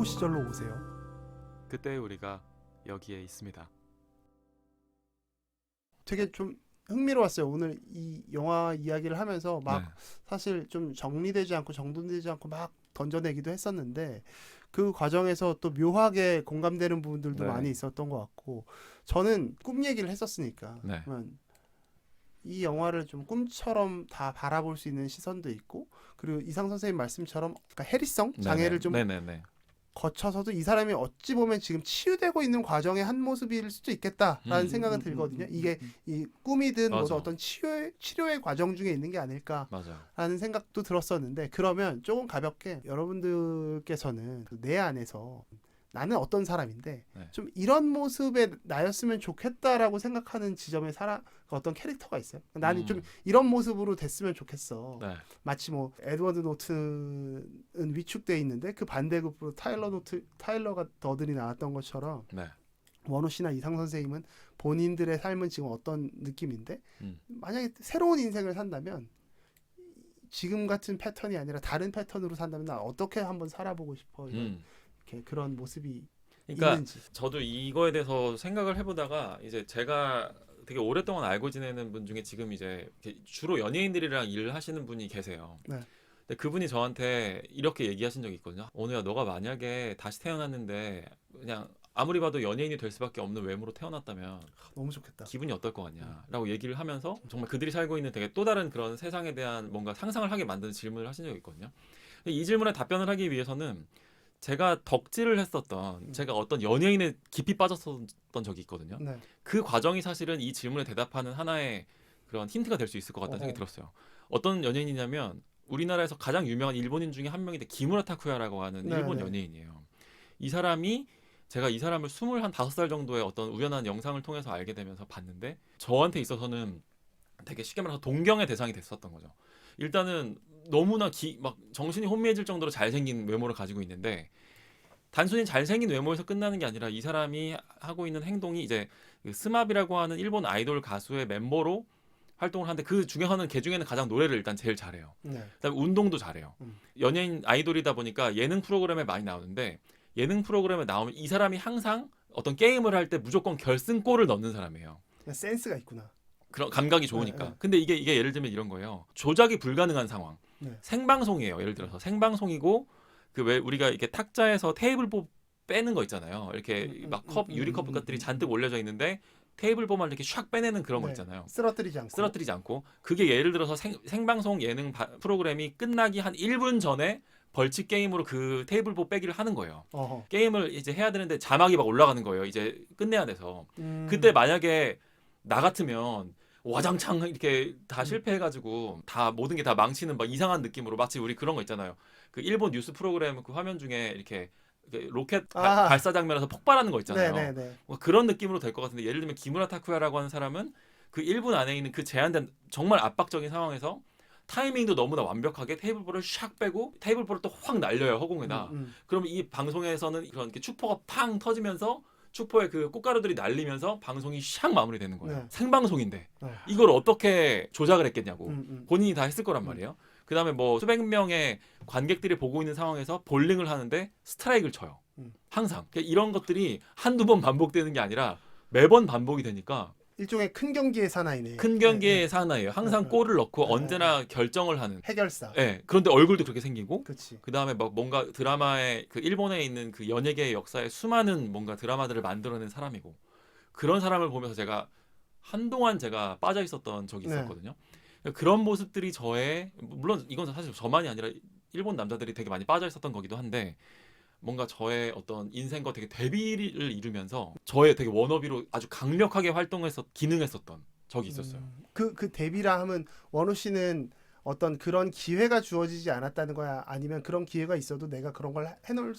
여고 시절로 오세요. 그때 우리가 여기에 있습니다. 되게 좀 흥미로웠어요. 오늘 이 영화 이야기를 하면서 막 네. 사실 좀 정리되지 않고 정돈되지 않고 막 던져내기도 했었는데 그 과정에서 또 묘하게 공감되는 부분들도 네. 많이 있었던 것 같고 저는 꿈 얘기를 했었으니까 네. 그러면 이 영화를 좀 꿈처럼 다 바라볼 수 있는 시선도 있고 그리고 이상 선생님 말씀처럼 그러니까 해리성 장애를 좀 네네네. 거쳐서도 이 사람이 어찌 보면 지금 치유되고 있는 과정의 한 모습일 수도 있겠다라는 생각은 들거든요. 이게 이 꿈이든 맞아. 뭐든 어떤 치료의 과정 중에 있는 게 아닐까라는 맞아. 생각도 들었었는데 그러면 조금 가볍게 여러분들께서는 내 안에서 나는 어떤 사람인데 네. 좀 이런 모습의 나였으면 좋겠다라고 생각하는 지점의 어떤 캐릭터가 있어요. 나는 좀 이런 모습으로 됐으면 좋겠어. 네. 마치 뭐 에드워드 노튼은 위축돼 있는데 그 반대급으로 타일러가 더들이 나왔던 것처럼 네. 원호 씨나 이상 선생님은 본인들의 삶은 지금 어떤 느낌인데 음. 만약에 새로운 인생을 산다면 지금 같은 패턴이 아니라 다른 패턴으로 산다면 나 어떻게 한번 살아보고 싶어 이런 이렇게 그런 모습이 그러니까 있는지. 저도 이거에 대해서 생각을 해보다가 이제 제가 되게 오랫동안 알고 지내는 분 중에 지금 이제 주로 연예인들이랑 일을 하시는 분이 계세요. 네. 근데 그분이 저한테 이렇게 얘기하신 적이 있거든요. 오늘야 너가 만약에 다시 태어났는데 그냥 아무리 봐도 연예인이 될 수밖에 없는 외모로 태어났다면 너무 좋겠다. 기분이 어떨 것 같냐라고 얘기를 하면서 정말 그들이 살고 있는 되게 또 다른 그런 세상에 대한 뭔가 상상을 하게 만드는 질문을 하신 적이 있거든요. 근데 이 질문에 답변을 하기 위해서는 제가 덕질을 했었던 제가 어떤 연예인에 깊이 빠졌었던 적이 있거든요. 네. 그 과정이 사실은 이 질문에 대답하는 하나의 그런 힌트가 될 수 있을 것 같다는 생각이 들었어요. 어떤 연예인이냐면 우리나라에서 가장 유명한 일본인 중에 한 명인데 기무라 타쿠야라고 하는 네, 일본 네. 연예인이에요. 이 사람이 제가 이 사람을 25살 정도의 어떤 우연한 영상을 통해서 알게 되면서 봤는데 저한테 있어서는 되게 쉽게 말해서 동경의 대상이 됐었던 거죠. 일단은 너무나 막 정신이 혼미해질 정도로 잘생긴 외모를 가지고 있는데 단순히 잘생긴 외모에서 끝나는 게 아니라 이 사람이 하고 있는 행동이 이제 그 스마비라고 하는 일본 아이돌 가수의 멤버로 활동을 하는데 그 중에서는 걔 중에는 가장 노래를 일단 제일 잘해요. 네. 그다음에 운동도 잘해요. 음. 연예인 아이돌이다 보니까 예능 프로그램에 많이 나오는데 예능 프로그램에 나오면 이 사람이 항상 어떤 게임을 할 때 무조건 결승골을 넣는 사람이에요. 센스가 있구나. 그런 감각이 좋으니까. 네. 근데 이게 예를 들면 이런 거예요. 조작이 불가능한 상황. 네. 생방송이에요. 예를 들어서 생방송이고 그 왜 우리가 이렇게 탁자에서 테이블보 빼는 거 있잖아요. 이렇게 막 유리컵 것들이 잔뜩 올려져 있는데 테이블보만 이렇게 샥 빼내는 그런 거 네. 있잖아요. 쓰러뜨리지 않고. 그게 예를 들어서 생방송 예능 프로그램이 끝나기 한 1분 전에 벌칙 게임으로 그 테이블보 빼기를 하는 거예요. 어허. 게임을 이제 해야 되는데 자막이 막 올라가는 거예요. 이제 끝내야 돼서. 그때 만약에 나 같으면 와장창 이렇게 다 실패해가지고 다 모든 게 다 망치는 막 이상한 느낌으로 마치 우리 그런 거 있잖아요. 그 일본 뉴스 프로그램 그 화면 중에 이렇게 로켓 발사 장면에서 폭발하는 거 있잖아요. 네네네. 뭐 그런 느낌으로 될 것 같은데 예를 들면 기무라 타쿠야라고 하는 사람은 그 1분 안에 있는 그 제한된 정말 압박적인 상황에서 타이밍도 너무나 완벽하게 테이블볼을 샥 빼고 테이블볼을 또 확 날려요 허공에다. 그러면 이 방송에서는 그런 이렇게 축포가 팡 터지면서 축포에 그 꽃가루들이 날리면서 방송이 샥 마무리되는 거예요. 네. 생방송인데 이걸 어떻게 조작을 했겠냐고. 음. 본인이 다 했을 거란 말이에요. 그다음에 뭐 수백 명의 관객들이 보고 있는 상황에서 볼링을 하는데 스트라이크를 쳐요. 항상. 그러니까 이런 것들이 한두 번 반복되는 게 아니라 매번 반복이 되니까 일종의 큰 경기의 사나이네. 큰 경기의 사나이에요. 항상 골을 넣고 언제나 결정을 하는. 해결사. 네. 그런데 얼굴도 그렇게 생기고 그치. 그다음에 막 뭔가 드라마의 그 일본에 있는 그 연예계의 역사에 수많은 뭔가 드라마들을 만들어낸 사람이고 그런 사람을 보면서 제가 한동안 제가 빠져 있었던 적이 있었거든요. 그런 모습들이 저의 물론 이건 사실 저만이 아니라 일본 남자들이 되게 많이 빠져 있었던 거기도 한데 뭔가 저의 어떤 인생과 되게 대비를 이루면서 저의 되게 워너비로 아주 강력하게 기능했었던 적이 있었어요. 그 데뷔라 하면 원호 씨는 어떤 그런 기회가 주어지지 않았다는 거야? 아니면 그런 기회가 있어도 내가 그런 걸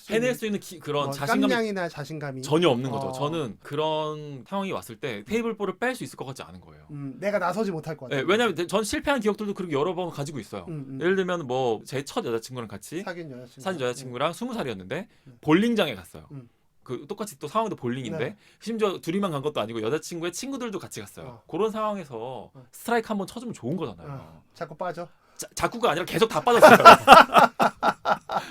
해낼 수 있는 그런 자신감이 깜냥이나 자신감이 전혀 없는 거죠. 저는 그런 상황이 왔을 때 테이블볼을 뺄 수 있을 것 같지 않은 거예요. 내가 나서지 못할 것 같아요. 네, 왜냐하면 전 실패한 기억들도 그렇게 여러 번 가지고 있어요. 예를 들면 뭐 제 첫 여자친구랑 같이 사귄 여자친구랑 20살이었는데 볼링장에 갔어요. 그 똑같이 또 상황도 볼링인데 심지어 둘이만 간 것도 아니고 여자친구의 친구들도 같이 갔어요. 그런 상황에서 스트라이크 한번 쳐주면 좋은 거잖아요. 자꾸 빠져. 자꾸가 아니라 계속 다 빠졌어요.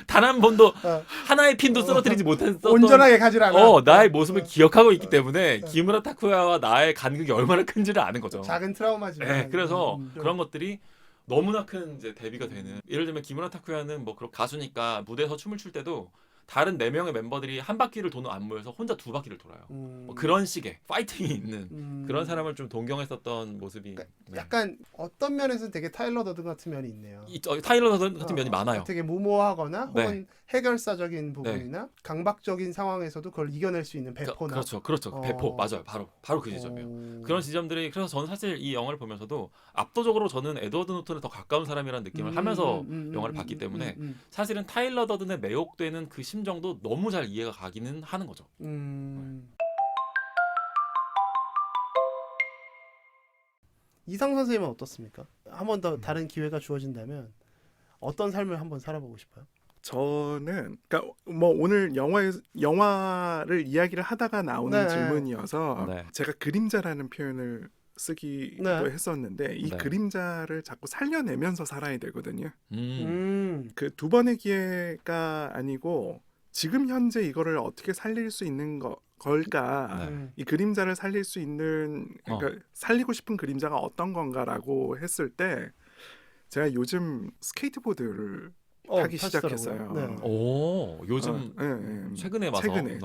단 한 번도 어. 하나의 핀도 쓰러뜨리지 못했었던 온전하게 가질 않아. 나의 모습을 기억하고 있기 때문에 어. 기무라 타쿠야와 나의 간극이 얼마나 큰지를 아는 거죠. 작은 트라우마지만. 네, 그래서 좀. 그런 것들이 너무나 큰 이제 대비가 되는. 예를 들면 기무라 타쿠야는 뭐 그런 가수니까 무대에서 춤을 출 때도 다른 4명의 멤버들이 한 바퀴를 도는 안무에서 혼자 2바퀴를 돌아요. 뭐 그런 식의 파이팅이 있는 그런 사람을 좀 동경했었던 모습이 네. 약간 어떤 면에서는 되게 타일러 더든 같은 면이 있네요. 타일러 더든 같은 면이 많아요. 되게 무모하거나 네. 혹은 해결사적인 부분이나 강박적인 상황에서도 그걸 이겨낼 수 있는 배포나. 그렇죠. 배포 맞아요. 바로 그 지점이에요. 그런 지점들이 그래서 저는 사실 이 영화를 보면서도 압도적으로 저는 에드워드 노턴에 더 가까운 사람이라는 느낌을 하면서 영화를 봤기 때문에 사실은 타일러 더든에 매혹되는 그 심정도 너무 잘 이해가 가기는 하는 거죠. 이상 선생님은 어떻습니까? 한 번 더 다른 기회가 주어진다면 어떤 삶을 한번 살아보고 싶어요? 저는 그러니까 뭐 오늘 영화를 이야기를 하다가 나오는 네. 질문이어서 네. 제가 그림자라는 표현을 쓰기도 네. 했었는데 이 네. 그림자를 자꾸 살려내면서 살아야 되거든요. 그 그 2번의 기회가 아니고 지금 현재 이거를 어떻게 살릴 수 있는 걸까? 네. 이 그림자를 살릴 수 있는 그러니까 살리고 싶은 그림자가 어떤 건가라고 했을 때 제가 요즘 스케이트보드를 타기 시작했어요. 네. 오, 요즘 네. 최근에 와서 최근에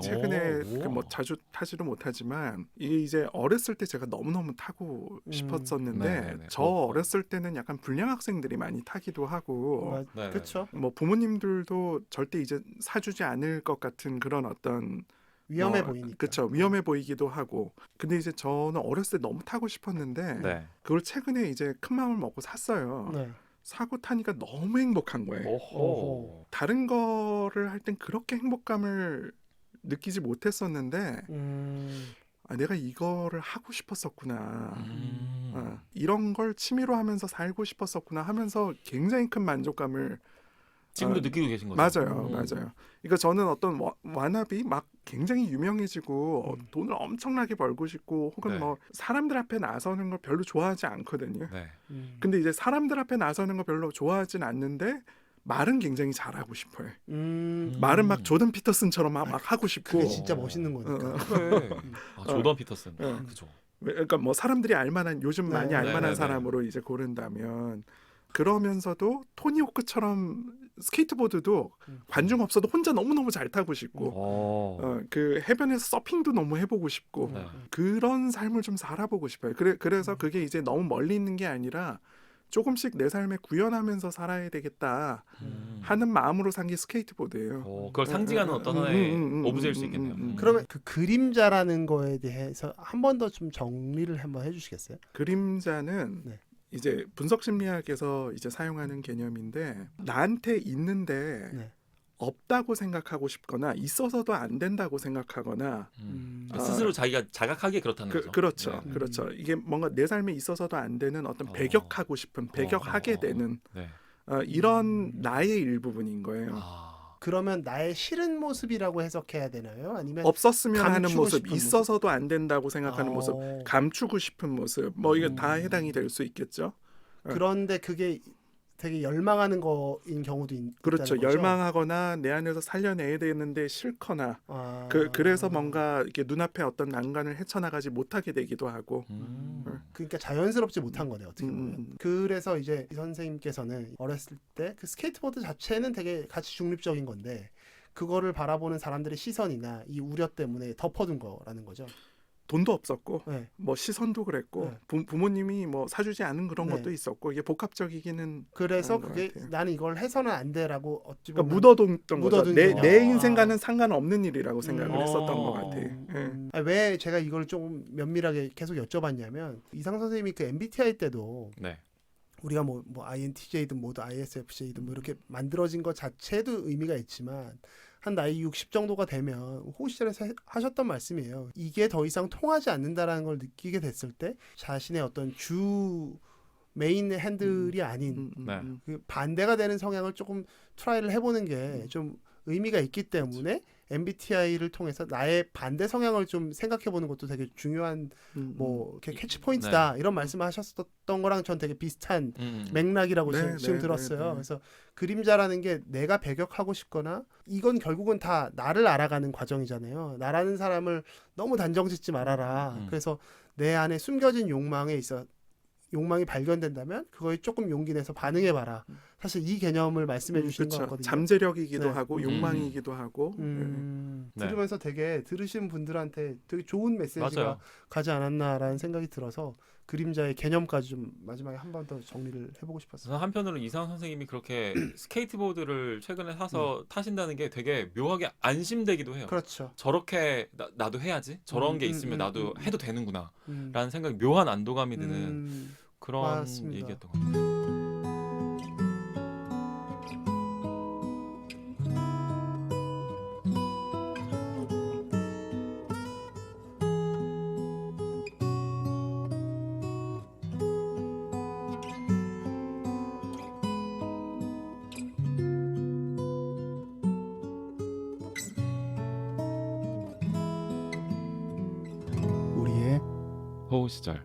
그 뭐 자주 타지도 못하지만 이게 이제 어렸을 때 제가 너무너무 타고 싶었었는데 네네네. 저 어렸을 때는 약간 불량 학생들이 많이 타기도 하고 네네. 그렇죠. 뭐 부모님들도 절대 이제 사주지 않을 것 같은 그런 어떤 위험해 보이니까. 그렇죠. 위험해 보이기도 하고. 근데 이제 저는 어렸을 때 너무 타고 싶었는데 네. 그걸 최근에 이제 큰 마음을 먹고 샀어요. 네. 사고 타니까 너무 행복한 거예요. 오호. 다른 거를 할 땐 그렇게 행복감을 느끼지 못했었는데 내가 이거를 하고 싶었었구나. 이런 걸 취미로 하면서 살고 싶었었구나 하면서 굉장히 큰 만족감을 지금도 느끼고 계신 거죠? 맞아요. 그러니까 저는 어떤 와나비 막 굉장히 유명해지고 돈을 엄청나게 벌고 싶고 혹은 네. 뭐 사람들 앞에 나서는 걸 별로 좋아하지 않거든요. 네. 근데 이제 사람들 앞에 나서는 거 별로 좋아하진 않는데 말은 굉장히 잘하고 싶어요. 말은 막 조던 피터슨처럼 막 하고 싶고. 그게 진짜 멋있는 거니까. 그래. 조던 피터슨. 그죠. 그러니까 뭐 사람들이 알만한 요즘 많이 네. 알만한 네. 사람으로 이제 고른다면 그러면서도 토니 호크처럼 스케이트보드도 관중 없어도 혼자 너무너무 잘 타고 싶고 그 해변에서 서핑도 너무 해보고 싶고 네. 그런 삶을 좀 살아보고 싶어요. 그래서 그게 이제 너무 멀리 있는 게 아니라 조금씩 내 삶에 구현하면서 살아야 되겠다 하는 마음으로 산 게 스케이트보드예요. 그걸 상징하는 어떤 하나의 오브제일 수 있겠네요. 그러면 그 그림자라는 거에 대해서 한 번 더 좀 정리를 한번 해주시겠어요? 그림자는 네. 이제 분석 심리학에서 이제 사용하는 개념인데 나한테 있는데 네. 없다고 생각하고 싶거나 있어서도 안 된다고 생각하거나 스스로 자기가 자각하기에 그렇다는 거죠. 그렇죠. 네. 그렇죠. 이게 뭔가 내 삶에 있어서도 안 되는 어떤 배격하고 싶은 배격하게 되는 네. 이런 나의 일부분인 거예요. 그러면 나의 싫은 모습이라고 해석해야 되나요? 아니면 없었으면 하는 감추고 모습, 싶은 있어서도 안 된다고 생각하는 모습, 어. 감추고 싶은 모습, 뭐 이게 다 해당이 될 수 있겠죠. 그런데 그게 되게 열망하는 거인 경우도 그렇죠. 있다는 거죠? 열망하거나 내 안에서 살려내야 되는데 싫거나 그래서 뭔가 이렇게 눈앞에 어떤 난관을 헤쳐나가지 못하게 되기도 하고. 그러니까 자연스럽지 못한 거네요. 어떻게 보면. 그래서 이제 이 선생님께서는 어렸을 때 그 스케이트보드 자체는 되게 가치 중립적인 건데 그거를 바라보는 사람들의 시선이나 이 우려 때문에 덮어둔 거라는 거죠. 돈도 없었고 네. 뭐 시선도 그랬고 부모님이 뭐 사주지 않은 그런 것도 있었고 이게 복합적이기는 그래서 그런 그게 것 같아요. 나는 이걸 해서는 안 돼라고 어찌 그러니까 보면 묻어뒀던 거죠. 묻어둔 내 개념. 인생과는 상관없는 일이라고 생각을 했었던 것 같아요. 예. 아니, 왜 제가 이걸 좀 면밀하게 계속 여쭤봤냐면 이상 선생님이 그 MBTI 때도 네. 우리가 뭐 INTJ든 뭐든 ISFJ든 뭐 이렇게 만들어진 것 자체도 의미가 있지만 한 나이 60 정도가 되면 호시절에서 하셨던 말씀이에요. 이게 더 이상 통하지 않는다라는 걸 느끼게 됐을 때 자신의 어떤 주 메인 핸들이 아닌 네. 그 반대가 되는 성향을 조금 트라이를 해보는 게 좀 의미가 있기 때문에 MBTI를 통해서 나의 반대 성향을 좀 생각해보는 것도 되게 중요한 뭐 이렇게 캐치 포인트다 이런 말씀을 하셨었던 거랑 전 되게 비슷한 맥락이라고 지금 들었어요. 그래서 그림자라는 게 내가 배격하고 싶거나 이건 결국은 다 나를 알아가는 과정이잖아요. 나라는 사람을 너무 단정짓지 말아라. 그래서 내 안에 숨겨진 욕망에 있어 욕망이 발견된다면 그거에 조금 용기 내서 반응해봐라. 사실 이 개념을 말씀해 주신 것 같거든요. 잠재력이기도 네. 하고 욕망이기도 하고. 네. 들으면서 되게 들으신 분들한테 되게 좋은 메시지가 맞아요. 가지 않았나라는 생각이 들어서 그림자의 개념까지 좀 마지막에 한 번 더 정리를 해보고 싶었어요. 저는 한편으로는 이상훈 선생님이 그렇게 스케이트보드를 최근에 사서 타신다는 게 되게 묘하게 안심되기도 해요. 그렇죠. 저렇게 나도 해야지. 저런 게 있으면 나도 해도 되는구나. 라는 생각이 묘한 안도감이 드는 그런 맞습니다. 얘기였던 것 같아요. 우리의 호우 시절.